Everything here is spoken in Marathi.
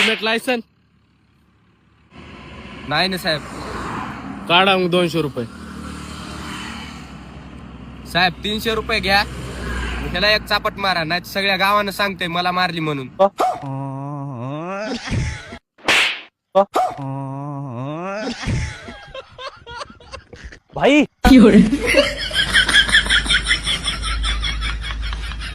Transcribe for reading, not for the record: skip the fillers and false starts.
हेल्मेट लायसन नाही ना साहेब. काढा मग 200 रुपये. साहेब 300 रुपये घ्या. त्याला एक चापट मारा, नाही सगळ्या गावानं सांगते मला मारली म्हणून. भाई